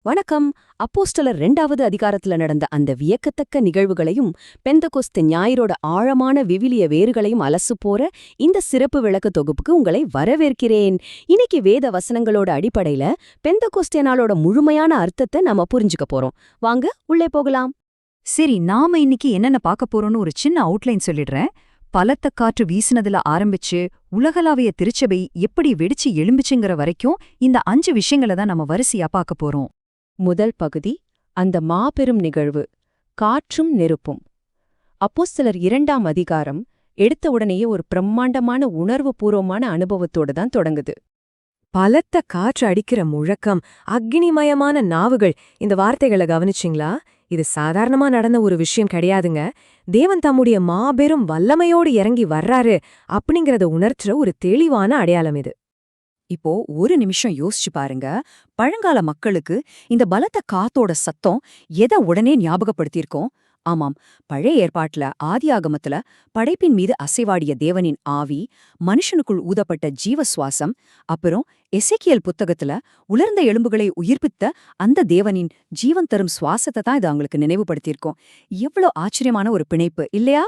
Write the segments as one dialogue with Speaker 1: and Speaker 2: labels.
Speaker 1: வணக்கம். அப்போஸ்தலர் 2வது அதிகாரத்துல நடந்த அந்த வியக்கத்தக்க நிகழ்வுகளையும் பெந்தகோஸ்து ஞாயிறோட ஆழமான விவிலிய வேர்களையும் அலசு போற இந்த சிறப்பு விளக்க தொகுப்புக்கு உங்களை வரவேற்கிறேன். இன்னைக்கு வேத வசனங்களோட அடிப்படையில பெந்தகோஸ்தே நாளோட முழுமையான அர்த்தத்தை நாம புரிஞ்சுக்க போறோம். வாங்க உள்ளே போகலாம்.
Speaker 2: சரி, நாம இன்னைக்கு என்னென்ன பார்க்க போறோம்னு ஒரு சின்ன அவுட்லைன் சொல்லிடுறேன். பலத்த காற்று வீசினதுல ஆரம்பிச்சு உலகளாவிய திருச்சபை எப்படி வெடிச்சு எழும்பிச்சுங்கிற வரைக்கும் இந்த 5 விஷயங்களை தான் நம்ம வரிசையா பார்க்க போறோம்.
Speaker 1: முதல் பகுதி, அந்த மாபெரும் நிகழ்வு, காற்றும் நெருப்பும். அப்போஸ்தலர் 2ஆம் அதிகாரம் எடுத்த உடனேயே ஒரு பிரம்மாண்டமான உணர்வுபூர்வமான அனுபவத்தோட தான் தொடங்குது.
Speaker 3: பலத்த காற்று அடிக்கிற முழக்கம், அக்னிமயமான நாவுகள். இந்த வார்த்தைகளை கவனிச்சிங்களா? இது சாதாரணமா நடந்த ஒரு விஷயம் கிடையாதுங்க. தேவன் தம்முடைய மாபெரும் வல்லமையோடு இறங்கி வர்றாரு அப்படிங்கறத உணர்த்துற ஒரு தெளிவான அடையாளம் இது.
Speaker 2: இப்போ ஒரு நிமிஷம் யோசிச்சு பாருங்க. பழங்கால மக்களுக்கு இந்த பலத்த காத்தோட சத்தம் எதை உடனே ஞாபகப்படுத்தியிருக்கோம்? ஆமாம், பழைய ஏற்பாட்டுல ஆதியாகமத்துல படைப்பின் மீது அசைவாடிய தேவனின் ஆவி, மனுஷனுக்குள் ஊதப்பட்ட ஜீவசுவாசம், அப்புறம் எசேக்கியேல் புத்தகத்துல உலர்ந்த எலும்புகளை உயிர்ப்பித்த அந்த தேவனின் ஜீவன் தரும் சுவாசத்தை தான் இது அவங்களுக்கு நினைவுபடுத்தியிருக்கோம். எவ்வளவு ஆச்சரியமான ஒரு பிணைப்பு இல்லையா?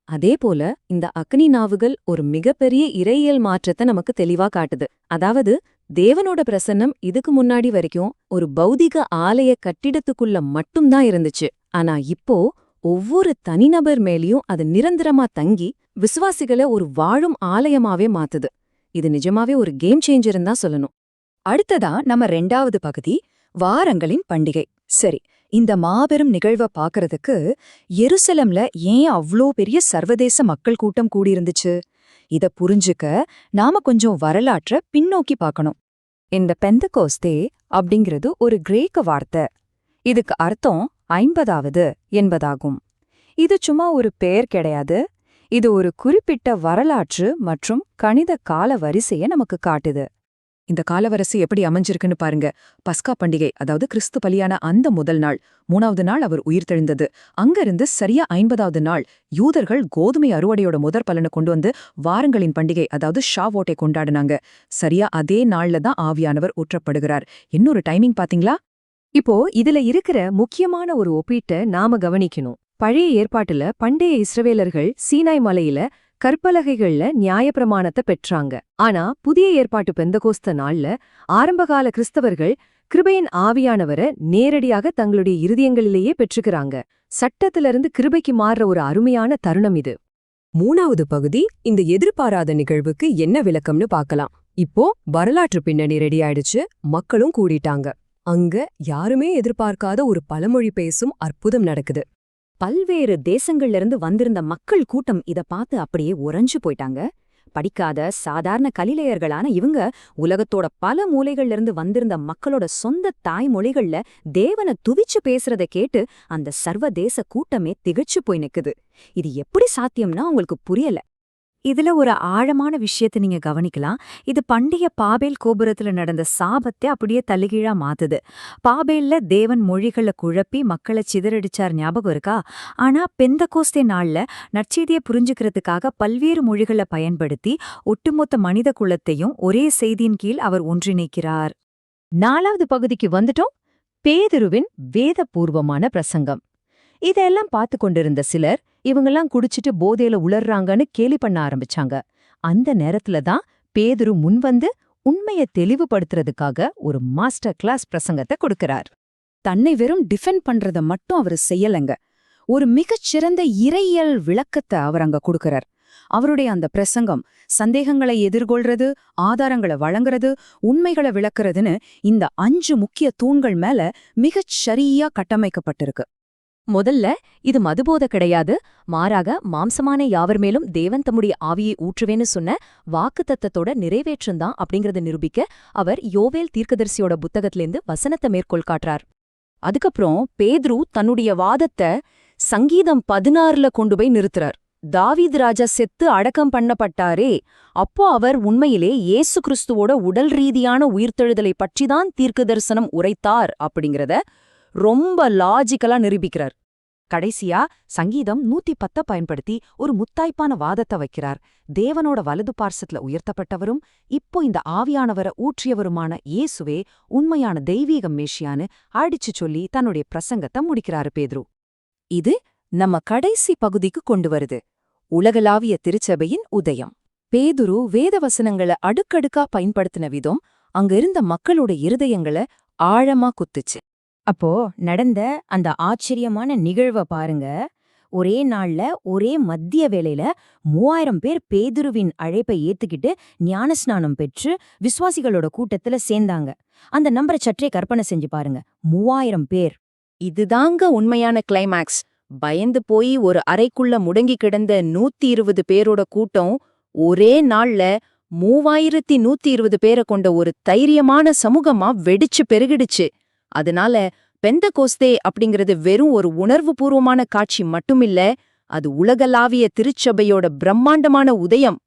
Speaker 1: அதேபோல இந்த அக்னி நாவுகள் ஒரு மிகப்பெரிய இறையியல் மாற்றத்தை நமக்கு தெளிவா காட்டுது. அதாவது தேவனோட பிரசன்னம் இதுக்கு முன்னாடி வரைக்கும் ஒரு பௌதிக ஆலய கட்டிடத்துக்குள்ள மட்டும்தான் இருந்துச்சு. ஆனா இப்போ ஒவ்வொரு தனிநபர் மேலயும் அது நிரந்தரமா தங்கி விசுவாசிகளை ஒரு வாழும் ஆலயமாவே மாத்துது. இது நிஜமாவே ஒரு கேம் சேஞ்சர்னு தான் சொல்லணும்.
Speaker 2: அடுத்ததா நம்ம 2வது பகுதி, வாரங்களின் பண்டிகை. சரி, இந்த மாபெரும் நிகழ்வை பார்க்கறதுக்கு எருசலம்ல ஏன் அவ்ளோ பெரிய சர்வதேச மக்கள் கூட்டம் கூடியிருந்துச்சு? இத புரிஞ்சுக்க நாம கொஞ்சம் வரலாற்ற பின்னோக்கி பார்க்கணும். இந்த பெந்தகோஸ்தே அப்படிங்கிறது ஒரு கிரேக்க வார்த்தை. இதுக்கு அர்த்தம் 50வது என்பதாகும். இது சும்மா ஒரு பெயர் கிடையாது. இது ஒரு குறிப்பிட்ட வரலாற்று மற்றும் கணித கால வரிசையை நமக்கு காட்டுது.
Speaker 3: இந்த காலவரிசை எப்படி அமைஞ்சிருக்குன்னு பாருங்க. பஸ்கா பண்டிகை, அதாவது கிறிஸ்து பலியான அந்த முதல் நாள். 3வது நாள் அவர் உயிர்த்தெழுந்தது. அங்கிருந்து சரியா 50வது நாள் யூதர்கள் கோதுமை அறுவடையோட முதற் பலனை கொண்டு வந்து வாரங்களின் பண்டிகை, அதாவது ஷாவோட்டை கொண்டாடினாங்க. சரியா அதே நாள்ல தான் ஆவியானவர் ஊற்றப்படுகிறார். இன்னொரு டைமிங் பாத்தீங்களா?
Speaker 1: இப்போ இதுல இருக்கிற முக்கியமான ஒரு ஒப்பீட்டை நாம கவனிக்கணும். பழைய ஏற்பாட்டுல பண்டைய இஸ்ரவேலர்கள் சீனாய் மலையில கற்பலகைகள்ல நியாயப்பிரமாணத்தை பெற்றாங்க. ஆனா புதிய ஏற்பாட்டு பெந்தகோஸ்த நாள்ல ஆரம்பகால கிறிஸ்தவர்கள் கிருபையின் ஆவியானவரை நேரடியாக தங்களுடைய இருதயங்களிலேயே பெற்றுக்கிறாங்க. சட்டத்திலிருந்து கிருபைக்கு மாறுற ஒரு அருமையான தருணம் இது.
Speaker 3: 3வது பகுதி, இந்த எதிர்பாராத நிகழ்வுக்கு என்ன விளக்கம்னு பார்க்கலாம். இப்போ வரலாற்று பின்னணி ரெடி ஆயிடுச்சு, மக்களும் கூடிட்டாங்க. அங்க யாருமே எதிர்பார்க்காத ஒரு பழமொழி பேசும் அற்புதம் நடக்குது.
Speaker 2: பல்வேறு தேசங்கள்ல இருந்து வந்திருந்த மக்கள் கூட்டம் இத பார்த்து அப்படியே உறைஞ்சு போயிட்டாங்க. படிக்காத சாதாரண கலிலேயர்களான இவங்க உலகத்தோட பல மூலைகள்ல இருந்து வந்திருந்த மக்களோட சொந்த தாய்மொழிகள்ல தேவனை துதிச்சு பேசுறத கேட்டு அந்த சர்வதேச கூட்டமே திகைச்சு போய் நிக்குது. இது எப்படி சாத்தியம்னா உங்களுக்கு புரியல. இதுல ஒரு ஆழமான விஷயத்தை நீங்க கவனிக்கலாம். இது பண்டைய பாபேல் கோபுரத்துல நடந்த சாபத்தை அப்படியே தள்ளுகீழா மாத்துது. பாபேல்ல தேவன் மொழிகளை குழப்பி மக்களை சிதறடிச்சார், ஞாபகம் இருக்கா? ஆனா பெந்தகோஸ்தே நாள்ல நற்செய்தியை புரிஞ்சுக்கிறதுக்காக பல்வேறு மொழிகளை பயன்படுத்தி ஒட்டுமொத்த மனித குலத்தையும் ஒரே செய்தியின் கீழ் அவர் ஒன்றிணைக்கிறார்.
Speaker 1: 4வது பகுதிக்கு வந்துட்டோம். பேதுருவின் வேதபூர்வமான பிரசங்கம். இதெல்லாம் பார்த்து கொண்டிருந்த சிலர் இவங்கெல்லாம் குடிச்சிட்டு போதையில உளர்றாங்கன்னு கேலி பண்ண ஆரம்பிச்சாங்க. அந்த நேரத்துல தான் பேதுரு முன்வந்து உண்மையை தெளிவுபடுத்துறதுக்காக ஒரு மாஸ்டர் கிளாஸ் பிரசங்கத்தை கொடுக்கிறார்.
Speaker 2: தன்னை வெறும் டிஃபெண்ட் பண்றத மட்டும் அவர் செய்யலங்க. ஒரு மிகச்சிறந்த இறையியல் விளக்கத்தை அவர் அங்க கொடுக்கிறார். அவருடைய அந்த பிரசங்கம் சந்தேகங்களை எதிர்கொள்றது, ஆதாரங்களை வழங்குறது, உண்மைகளை விளக்குறதுன்னு இந்த 5 முக்கிய தூண்கள் மேல மிகச் சரியா கட்டமைக்கப்பட்டிருக்கு.
Speaker 1: முதல்ல இது மதுபோத கிடையாது, மாறாக மாம்சமான யாவர் மேலும் தேவன் தம்முடைய ஆவியை ஊற்றுவேன்னு சொன்ன வாக்குத்தத்தத்தோட நிறைவேற்றந்தான் அப்படிங்கறத நிரூபிக்க அவர் யோவேல் தீர்க்கதரிசியோட புத்தகத்திலேருந்து வசனத்தை மேற்கோள் காட்டுறார். அதுக்கப்புறம் பேதுரு தன்னுடைய வாதத்தை சங்கீதம் 16ல கொண்டு போய் நிறுத்துறார். தாவீது ராஜா செத்து அடக்கம் பண்ணப்பட்டாரே, அப்போ அவர் உண்மையிலே இயேசு கிறிஸ்துவோட உடல் ரீதியான உயிர்த்தெழுதலை பற்றிதான் தீர்க்க தரிசனம் உரைத்தார் அப்படிங்கறத ரொம்ப லாஜிக்கலா நிரூபிக்கிறார்.
Speaker 2: கடைசியா சங்கீதம் 110 பயன்படுத்தி ஒரு முத்தாய்ப்பான வாதத்தை வைக்கிறார். தேவனோட வலது பார்சத்துல உயர்த்தப்பட்டவரும் இப்போ இந்த ஆவியானவரை ஊற்றியவருமான இயேசுவே உண்மையான தெய்வீக மேஷியான்னு அடிச்சு சொல்லி தன்னுடைய பிரசங்கத்தை முடிக்கிறாரு பேதுரு. இது நம்ம கடைசி பகுதிக்கு கொண்டு வருது. உலகளாவிய திருச்சபையின் உதயம். பேதுரு வேதவசனங்களை அடுக்கடுக்கா பயன்படுத்தின விதம் அங்க இருந்த மக்களோட இருதயங்களை ஆழமா குத்துச்சு.
Speaker 4: அப்போ நடந்த அந்த ஆச்சரியமான நிகழ்வ பாருங்க. ஒரே நாள்ல ஒரே மத்திய வேளையில 3000 பேர் பேதுருவின் அழைப்பை ஏத்துக்கிட்டு ஞானஸ்நானம் பெற்று விசுவாசிகளோட கூட்டத்துல சேர்ந்தாங்க. அந்த நம்பரை சற்றே கற்பனை செஞ்சு பாருங்க. 3000 பேர்.
Speaker 2: இதுதாங்க உண்மையான கிளைமாக்ஸ். பயந்து போய் ஒரு அறைக்குள்ள முடங்கி கிடந்த 120 பேரோட கூட்டம் ஒரே நாள்ல 3120 பேரை கொண்ட ஒரு தைரியமான சமூகமா வெடிச்சு பெருகிடுச்சு. அதனால பெந்தகோஸ்தே அப்படிங்கிறது வெறும் ஒரு உணர்வுபூர்வமான காட்சி மட்டுமில்ல, அது உலகளாவிய திருச்சபையோட பிரம்மாண்டமான உதயம்.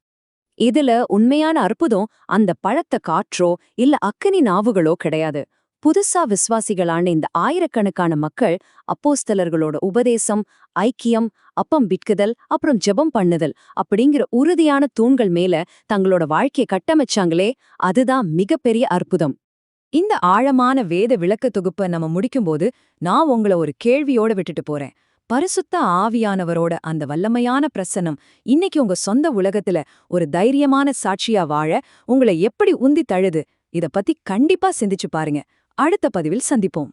Speaker 2: இதுல உண்மையான அற்புதம் அந்த பழத்த காற்றோ இல்ல அக்கினி நாவுகளோ கிடையாது. புதுசா விசுவாசிகளான இந்த ஆயிரக்கணக்கான மக்கள் அப்போஸ்தலர்களோட உபதேசம், ஐக்கியம், அப்பம் விற்குதல், அப்புறம் ஜெபம் பண்ணுதல் அப்படிங்கிற உறுதியான தூண்கள் மேல தங்களோட வாழ்க்கையை கட்டமைச்சாங்களே, அதுதான் மிகப்பெரிய அற்புதம். இந்த ஆழமான வேத விளக்க தொகுப்பை நம்ம முடிக்கும்போது நான் உங்கள ஒரு கேள்வியோட விட்டுட்டு போறேன். பரிசுத்த ஆவியானவரோட அந்த வல்லமையான பிரசன்னம் இன்னைக்கு உங்க சொந்த உலகத்துல ஒரு தைரியமான சாட்சியா வாழ உங்களை எப்படி உந்தி தழுது? இத பத்தி கண்டிப்பா சிந்திச்சு பாருங்க. அடுத்த பதிவில் சந்திப்போம்.